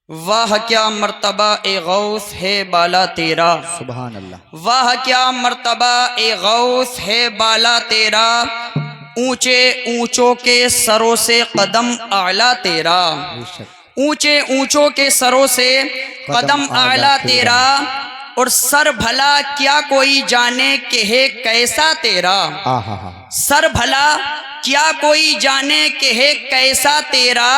واہ کیا مرتبہ اے غوث ہے بالا تیرا، سبحان اللہ۔ واہ کیا مرتبہ اے غوث ہے بالا تیرا، اونچے اونچوں کے سروں سے قدم اعلیٰ تیرا، بے شک۔ اونچے اونچوں کے سروں سے قدم اعلیٰ تیرا، اور سر بھلا کیا کوئی جانے کہ ہے کیسا تیرا، آہا، سر بھلا کیا کوئی جانے کہ ہے کیسا تیرا،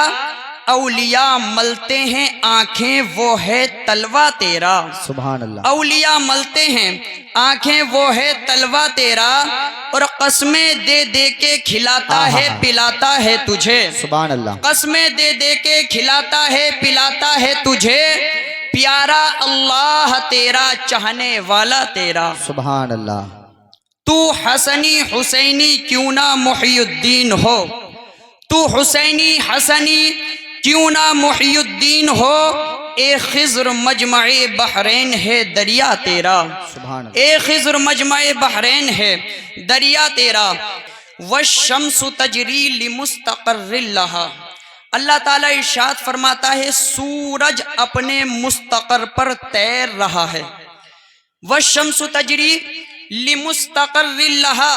اولیاء ملتے ہیں آنکھیں وہ ہے تلوا تیرا، سبحان اللہ۔ اولیاء ملتے ہیں آنکھیں وہ ہے تلوا تیرا، اور قسمیں دے دے کے کھلاتا ہے پلاتا ہے تجھے، سبحان اللہ۔ قسمیں دے دے کے کھلاتا ہے پلاتا ہے تجھے، پیارا اللہ تیرا چاہنے والا تیرا، سبحان اللہ۔ تو حسنی حسینی کیوں نہ محی الدین ہو، تو حسینی حسنی کیوں نہ محی الدین ہو، اے خضر مجمع بحرین ہے دریا تیرا، سبحان اللہ۔ اے خضر مجمع بحرین ہے دریا تیرا، والشمس تجری لمستقر لہا، اللہ تعالیٰ ارشاد فرماتا ہے سورج اپنے مستقر پر تیر رہا ہے، والشمس تجری لمستقر لہا،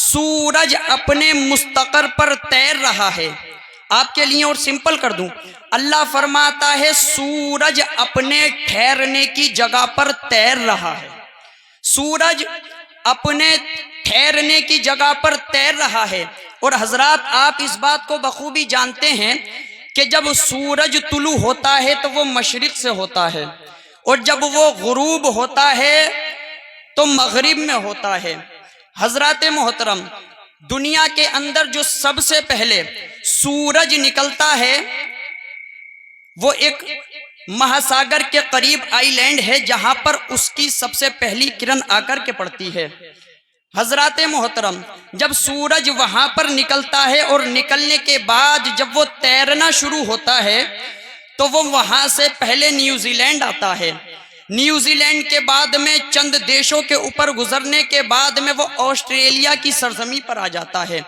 سورج اپنے مستقر پر تیر رہا ہے۔ آپ کے لیے اور سمپل کر دوں، اللہ فرماتا ہے سورج اپنے ٹھہرنے کی جگہ پر تیر رہا ہے، سورج اپنے ٹھہرنے کی جگہ پر تیر رہا ہے۔ اور حضرات آپ اس بات کو بخوبی جانتے ہیں کہ جب سورج طلوع ہوتا ہے تو وہ مشرق سے ہوتا ہے، اور جب وہ غروب ہوتا ہے تو مغرب میں ہوتا ہے۔ حضرات محترم، دنیا کے اندر جو سب سے پہلے سورج نکلتا ہے وہ ایک مہاساگر کے قریب آئی لینڈ ہے جہاں پر اس کی سب سے پہلی کرن آ کر کے پڑتی ہے۔ حضرات محترم، جب سورج وہاں پر نکلتا ہے اور نکلنے کے بعد جب وہ تیرنا شروع ہوتا ہے تو وہ وہاں سے پہلے نیوزی لینڈ آتا ہے، نیوزی لینڈ کے بعد میں چند دیشوں کے اوپر گزرنے کے بعد میں وہ آسٹریلیا کی سرزمین پر آ جاتا ہے،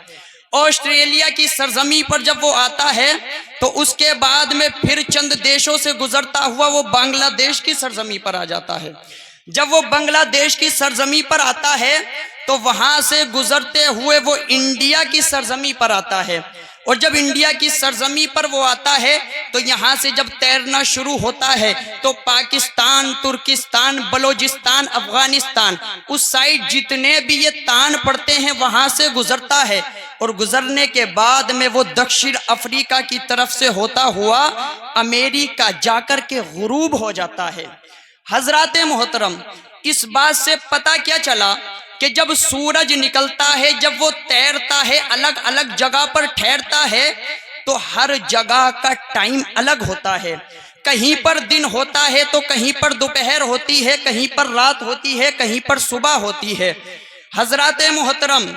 آسٹریلیا کی سرزمین پر جب وہ آتا ہے تو اس کے بعد میں پھر چند دیشوں سے گزرتا ہوا وہ بنگلہ دیش کی سرزمین پر آ جاتا ہے، جب وہ بنگلہ دیش کی سرزمین پر آتا ہے تو وہاں سے گزرتے ہوئے وہ انڈیا کی سرزمین پر آتا ہے، اور جب انڈیا کی سرزمین پر وہ آتا ہے تو یہاں سے جب تیرنا شروع ہوتا ہے تو پاکستان، ترکستان، بلوچستان، افغانستان، اس سائڈ جتنے بھی یہ تان پڑتے ہیں وہاں سے گزرتا ہے، اور گزرنے کے بعد میں وہ دکشن افریقہ کی طرف سے ہوتا ہوا امریکہ جا کر کے غروب ہو جاتا ہے۔ حضرات محترم، اس بات سے پتہ کیا چلا کہ جب سورج نکلتا ہے، جب وہ تیرتا ہے، الگ الگ جگہ پر ٹھہرتا ہے تو ہر جگہ کا ٹائم الگ ہوتا ہے، کہیں پر دن ہوتا ہے تو کہیں پر دوپہر ہوتی ہے، کہیں پر رات ہوتی ہے، کہیں پر صبح ہوتی ہے۔ حضرات محترم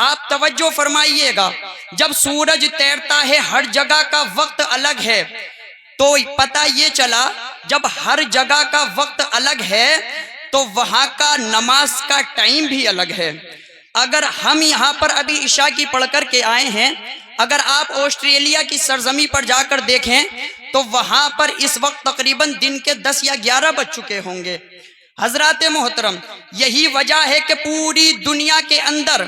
آپ توجہ فرمائیے گا، جب سورج تیرتا ہے ہر جگہ کا وقت الگ ہے، تو پتہ یہ چلا جب ہر جگہ کا وقت الگ ہے تو وہاں کا نماز کا ٹائم بھی الگ ہے۔ اگر ہم یہاں پر ابھی عشاء کی پڑھ کر کے آئے ہیں، اگر آپ آسٹریلیا کی سرزمین پر جا کر دیکھیں تو وہاں پر اس وقت تقریباً دن کے 10 یا 11 بج چکے ہوں گے۔ حضرات محترم، یہی وجہ ہے کہ پوری دنیا کے اندر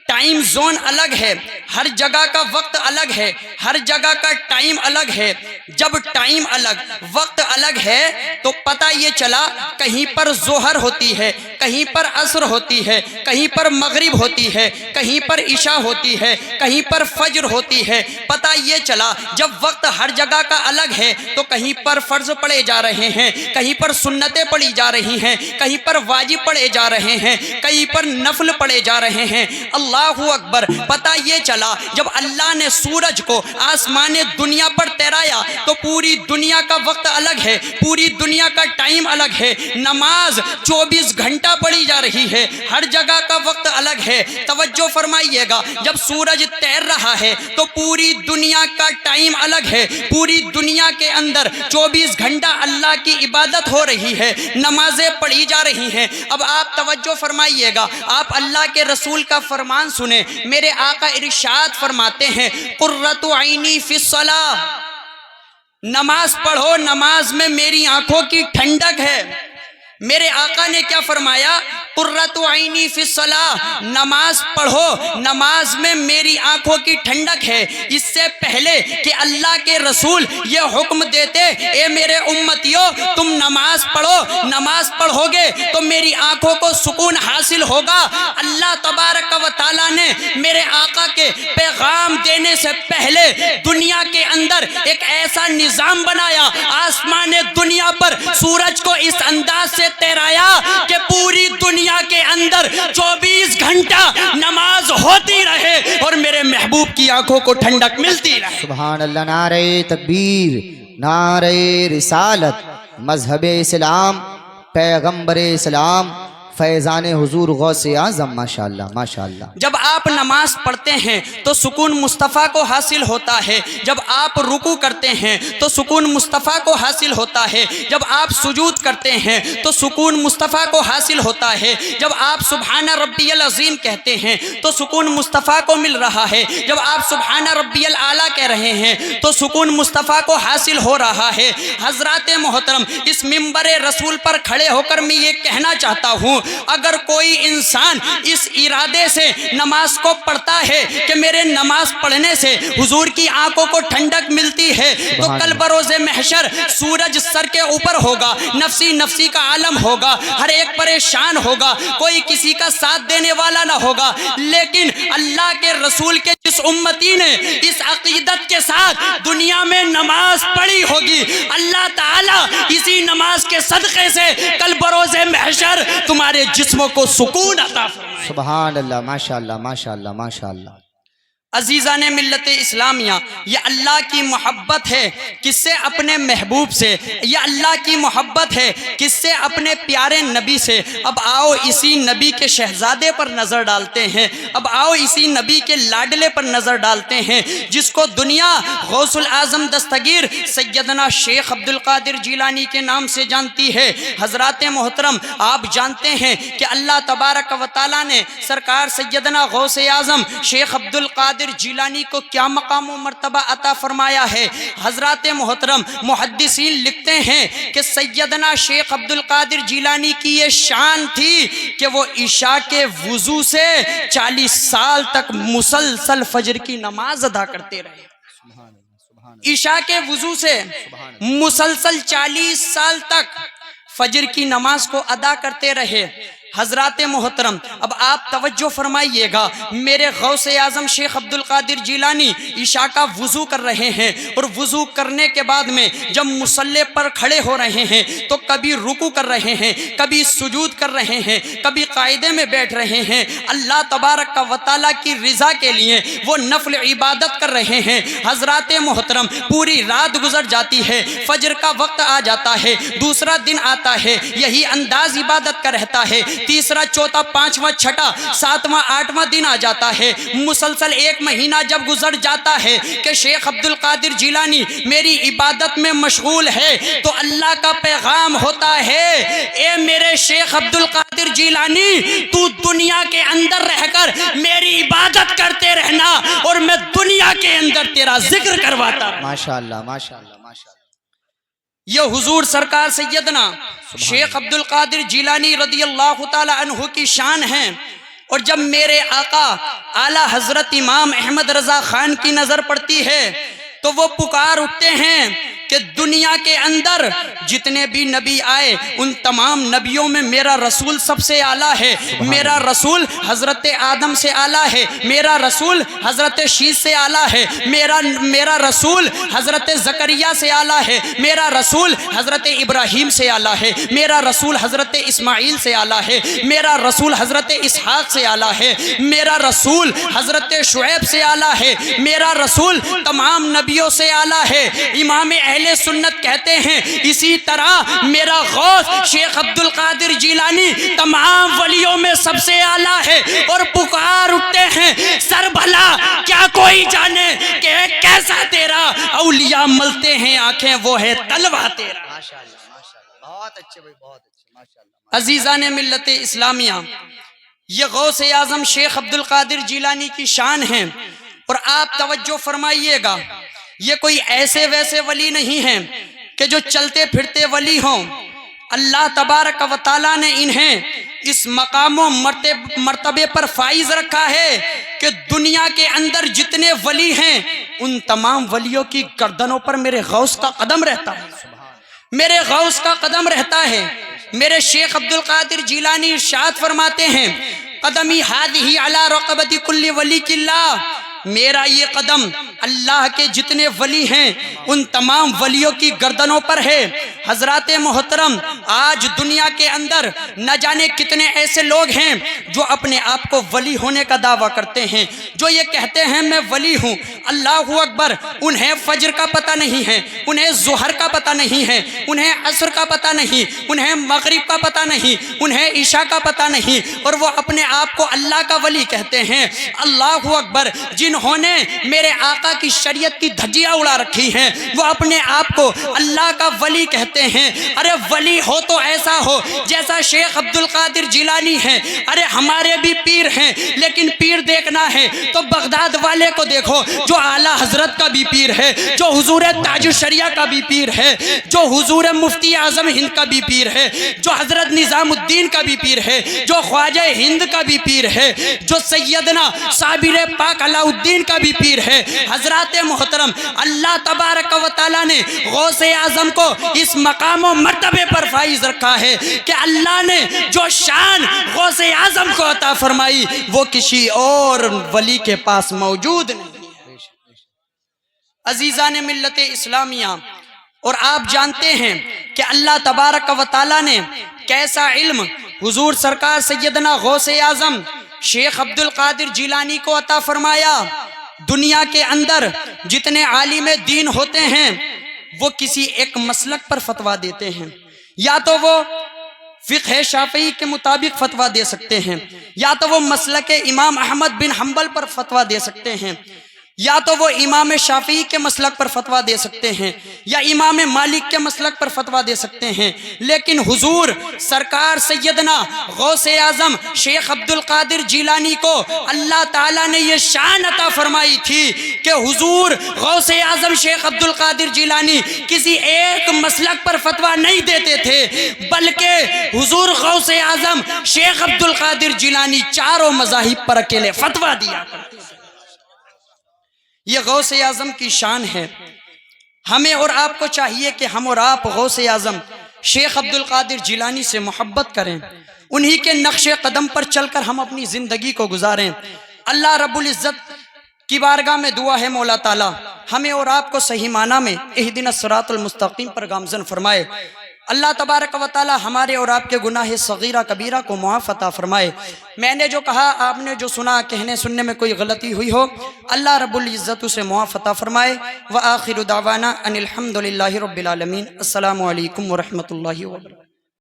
ٹائم زون الگ ہے، ہر جگہ کا وقت الگ ہے، ہر جگہ کا ٹائم الگ ہے۔ جب ٹائم الگ، وقت الگ ہے تو پتہ یہ چلا کہیں پر ظہر ہوتی ہے، کہیں پر عصر ہوتی ہے، کہیں پر مغرب ہوتی ہے، کہیں پر عشاء ہوتی ہے، کہیں پر فجر ہوتی ہے۔ پتہ یہ چلا جب وقت ہر جگہ کا الگ ہے تو کہیں پر فرض پڑھے جا رہے ہیں، کہیں پر سنتیں پڑھی جا رہی ہیں، کہیں پر واجب پڑھے جا رہے ہیں، کہیں پر نفل پڑھے جا رہے ہیں۔ اللہ اکبر۔ پتہ یہ چلا جب اللہ نے سورج کو آسمان دنیا پر تیرایا تو پوری دنیا کا وقت الگ ہے، پوری دنیا کا ٹائم الگ ہے، نماز 24 گھنٹہ پڑھی جا رہی ہے، ہر جگہ کا وقت الگ ہے۔ توجہ فرمائیے گا، جب سورج تیر رہا ہے تو پوری دنیا کا ٹائم الگ ہے، پوری دنیا کے اندر 24 گھنٹہ اللہ کی عبادت ہو رہی ہے، نمازیں پڑھی جا رہی ہیں۔ اب آپ توجہ فرمائیے گا، آپ اللہ کے رسول کا فرمان سنیں، میرے آقا ارشاد فرماتے ہیں قرۃ عینی فی الصلاۃ، نماز پڑھو، نماز میں میری آنکھوں کی ٹھنڈک ہے۔ میرے آقا نے کیا فرمایا؟ قرۃ عینی فی الصلاۃ، نماز پڑھو، نماز میں میری آنکھوں کی ٹھنڈک ہے۔ اس سے پہلے کہ اللہ کے رسول یہ حکم دیتے اے میرے امتیوں تم نماز پڑھو، نماز پڑھو گے تو میری آنکھوں کو سکون حاصل ہوگا، اللہ تبارک و تعالیٰ نے میرے آقا کے پیغام دینے سے پہلے دنیا کے اندر ایک ایسا نظام بنایا، آسمان دنیا پر سورج کو اس انداز سے تیرایا کہ پوری دنیا کے اندر 24 گھنٹہ نماز ہوتی رہے اور میرے محبوب کی آنکھوں کو ٹھنڈک ملتی رہے۔ سبحان اللہ، نعرہ تکبیر، نعرہ رسالت، مذہب اسلام، پیغمبر اسلام، فیضان حضور غوث اعظم، ماشاءاللہ ماشاءاللہ۔ جب آپ نماز پڑھتے ہیں تو سکون مصطفیٰ کو حاصل ہوتا ہے، جب آپ رکوع کرتے ہیں تو سکون مصطفیٰ کو حاصل ہوتا ہے، جب آپ سجود کرتے ہیں تو سکون مصطفیٰ کو حاصل ہوتا ہے، جب آپ سبحان ربی العظیم کہتے ہیں تو سکون مصطفیٰ کو مل رہا ہے، جب آپ سبحان ربی الاعلیٰ کہہ رہے ہیں تو سکون مصطفیٰ کو حاصل ہو رہا ہے۔ حضرات محترم، اس منبر رسول پر کھڑے ہو کر میں یہ کہنا چاہتا ہوں، اگر کوئی انسان اس ارادے سے نماز کو پڑھتا ہے کہ میرے نماز پڑھنے سے حضور کی آنکھوں کو ٹھنڈک ملتی ہے تو کل بروز محشر سورج سر کے اوپر ہوگا، نفسی نفسی کا عالم ہوگا، ہر ایک پریشان ہوگا، کوئی کسی کا ساتھ دینے والا نہ ہوگا۔ لیکن اللہ کے رسول کے جس امتی نے اس عقیدت کے ساتھ دنیا میں نماز پڑھی ہوگی، اللہ تعالیٰ اسی نماز کے صدقے سے کل بروز محشر تمہارے جسموں کو سکون عطا فرمائے۔ سبحان اللہ، ماشاءاللہ ماشاءاللہ ماشاءاللہ۔ عزیزان ملت اسلامیہ، یہ اللہ کی محبت ہے کس سے؟ اپنے محبوب سے۔ یہ اللہ کی محبت ہے کس سے؟ اپنے پیارے نبی سے۔ اب آؤ اسی نبی کے شہزادے پر نظر ڈالتے ہیں، اب آؤ اسی نبی کے لاڈلے پر نظر ڈالتے ہیں جس کو دنیا غوث الاعظم دستگیر سیدنا شیخ عبد القادر جیلانی کے نام سے جانتی ہے۔ حضرات محترم، آپ جانتے ہیں کہ اللہ تبارک و تعالیٰ نے سرکار سیدنا غوث اعظم شیخ عبد القادر جیلانی کو کیا مقام و مرتبہ عطا فرمایا ہے۔ حضرات محترم، محدثین لکھتے ہیں کہ سیدنا شیخ عبد القادر جیلانی کی یہ شان تھی کہ وہ عشاء کے وضو سے 40 سال تک مسلسل فجر کی نماز ادا کرتے رہے۔ عشاء کے وضو سے مسلسل 40 سال تک فجر کی نماز کو ادا کرتے رہے۔ حضرات محترم، اب آپ توجہ فرمائیے گا، میرے غوث اعظم شیخ عبد القادر جیلانی عشاء کا وضو کر رہے ہیں اور وضو کرنے کے بعد میں جب مصلی پر کھڑے ہو رہے ہیں تو کبھی رکوع کر رہے ہیں، کبھی سجود کر رہے ہیں، کبھی قاعدے میں بیٹھ رہے ہیں، اللہ تبارک و تعالیٰ کی رضا کے لیے وہ نفل عبادت کر رہے ہیں۔ حضرات محترم، پوری رات گزر جاتی ہے، فجر کا وقت آ جاتا ہے، دوسرا دن آتا ہے، یہی انداز عبادت کا رہتا ہے، تیسرا چوتھا پانچواں چھٹا ساتواں آٹھواں دن آ جاتا ہے، مسلسل 1 مہینہ جب گزر جاتا ہے کہ شیخ عبد القادر جیلانی میری عبادت میں مشغول ہے تو اللہ کا پیغام ہوتا ہے، اے میرے شیخ عبد القادر جیلانی تو دنیا کے اندر رہ کر میری عبادت کرتے رہنا اور میں دنیا کے اندر تیرا ذکر کرواتا رہوں۔ ماشاءاللہ ماشاءاللہ ماشاءاللہ۔ یہ حضور سرکار سیدنا شیخ عبد القادر جیلانی رضی اللہ تعالی عنہ کی شان ہے۔ اور جب میرے آقا اعلیٰ حضرت امام احمد رضا خان کی نظر پڑتی ہے تو وہ پکار اٹھتے ہیں کہ دنیا کے اندر جتنے بھی نبی آئے ان تمام نبیوں میں میرا رسول سب سے اعلیٰ ہے، میرا رسول حضرت آدم سے اعلیٰ ہے، میرا رسول حضرت شیث سے اعلیٰ ہے، میرا رسول حضرت زکریا سے اعلیٰ ہے، میرا رسول حضرت ابراہیم سے اعلیٰ ہے، میرا رسول حضرت اسماعیل سے اعلیٰ ہے، میرا رسول حضرت اسحاق سے اعلیٰ ہے، میرا رسول حضرت شعیب سے اعلیٰ ہے، میرا رسول تمام نبیوں سے اعلیٰ ہے۔ امام اہل سنت کہتے ہیں اسی طرح میرا غوث شیخ عبد القادر جیلانی تمام ولیوں میں سب سے اعلیٰ ہے، اور پکار اٹھتے ہیں سر بھلا کیا کوئی جانے کہ کیسا تیرا اولیاء ملتے ہیں آنکھیں وہ ہے تلوہ تیرا۔ ماشاءاللہ ماشاءاللہ، بہت اچھے بھائی، بہت اچھے، ماشاءاللہ۔ عزیزان ملت اسلامیہ، یہ غوث اعظم شیخ عبد القادر جیلانی کی شان ہے۔ اور آپ توجہ فرمائیے گا، یہ کوئی ایسے ویسے ولی نہیں ہیں کہ جو چلتے پھرتے ولی ہوں. اللہ تبارک و تعالیٰ نے انہیں اس مقام و مرتبے پر فائز رکھا ہے کہ دنیا کے اندر جتنے ولی ہیں ان تمام ولیوں کی گردنوں پر میرے غوث کا قدم رہتا ہے. میرے غوث کا قدم رہتا ہے. میرے شیخ عبد القادر جیلانی ارشاد فرماتے ہیں قدمی ہادھی علی رقبت کل ولی اللہ، میرا یہ قدم اللہ کے جتنے ولی ہیں ان تمام ولیوں کی گردنوں پر ہے. حضرات محترم، آج دنیا کے اندر نہ جانے کتنے ایسے لوگ ہیں جو اپنے آپ کو ولی ہونے کا دعویٰ کرتے ہیں، جو یہ کہتے ہیں میں ولی ہوں. اللہ اکبر، انہیں فجر کا پتہ نہیں ہے، انہیں ظہر کا پتہ نہیں ہے، انہیں عصر کا پتہ نہیں، انہیں مغرب کا پتہ نہیں، انہیں عشاء کا پتہ نہیں، اور وہ اپنے آپ کو اللہ کا ولی کہتے ہیں. اللہ اکبر، جنہوں نے میرے آقا کی شریعت کی دھجیاں اڑا رکھی ہیں وہ اپنے آپ کو اللہ کا ولی کہتے ہیں. ارے ولی ہو تو ایسا ہو جیسا شیخ عبد القادر جیلانی ہے. ارے ہمارے بھی پیر ہیں، لیکن پیر دیکھنا ہے تو بغداد والے کو دیکھو جو اعلیٰ حضرت کا بھی پیر ہے، جو حضور تاج الشریعہ کا بھی پیر ہے، جو حضور مفتی اعظم ہند کا بھی پیر ہے، جو حضرت نظام الدین کا بھی پیر ہے، جو خواجہ ہند کا بھی پیر ہے، جو سیدنا صابر پاک علاء الدین کا بھی پیر ہے. حضرات محترم، اللہ تبارک و تعالیٰ نے غوث اعظم کو اس مقام و مرتبے پر فائز رکھا ہے کہ اللہ نے جو شان غوث اعظم کو عطا فرمائی وہ کسی اور ولی کے پاس موجود نہیں. عزیزان ملت اسلامیہ، اور آپ جانتے ہیں کہ اللہ تبارک و تعالیٰ نے کیسا علم حضور سرکار سیدنا غوث اعظم شیخ عبد القادر جیلانی کو عطا فرمایا. دنیا کے اندر جتنے عالم دین ہوتے ہیں وہ کسی ایک مسلک پر فتویٰ دیتے ہیں. یا تو وہ فقہ شافعی کے مطابق فتویٰ دے سکتے ہیں، یا تو وہ مسلک امام احمد بن حنبل پر فتویٰ دے سکتے ہیں، یا تو وہ امام شافعی کے مسلک پر فتویٰ دے سکتے ہیں، یا امام مالک کے مسلک پر فتویٰ دے سکتے ہیں. لیکن حضور سرکار سیدنا غوث اعظم شیخ عبد القادر جیلانی کو اللہ تعالیٰ نے یہ شان عطا فرمائی تھی کہ حضور غوث اعظم شیخ عبد القادر جیلانی کسی ایک مسلک پر فتویٰ نہیں دیتے تھے، بلکہ حضور غوث اعظم شیخ عبد القادر جیلانی چاروں مذاہب پر اکیلے فتویٰ دیا کرتے تھے. یہ غوث اعظم کی شان ہے. ہمیں اور آپ کو چاہیے کہ ہم اور آپ غوث اعظم شیخ عبد القادر جیلانی سے محبت کریں، انہی کے نقش قدم پر چل کر ہم اپنی زندگی کو گزاریں. اللہ رب العزت کی بارگاہ میں دعا ہے مولا تعالیٰ ہمیں اور آپ کو صحیح معنی میں اہدنا الصراط المستقیم پر گامزن فرمائے. اللہ تبارک و تعالی ہمارے اور آپ کے گناہ صغیرہ کبیرہ کو معاف عطا فرمائے. میں نے جو کہا، آپ نے جو سنا، کہنے سننے میں کوئی غلطی ہوئی ہو اللہ رب العزت اسے معاف عطا فرمائے. وآخر دعوانا ان الحمد للہ رب العالمین. السلام علیکم ورحمۃ اللہ وبرکاتہ.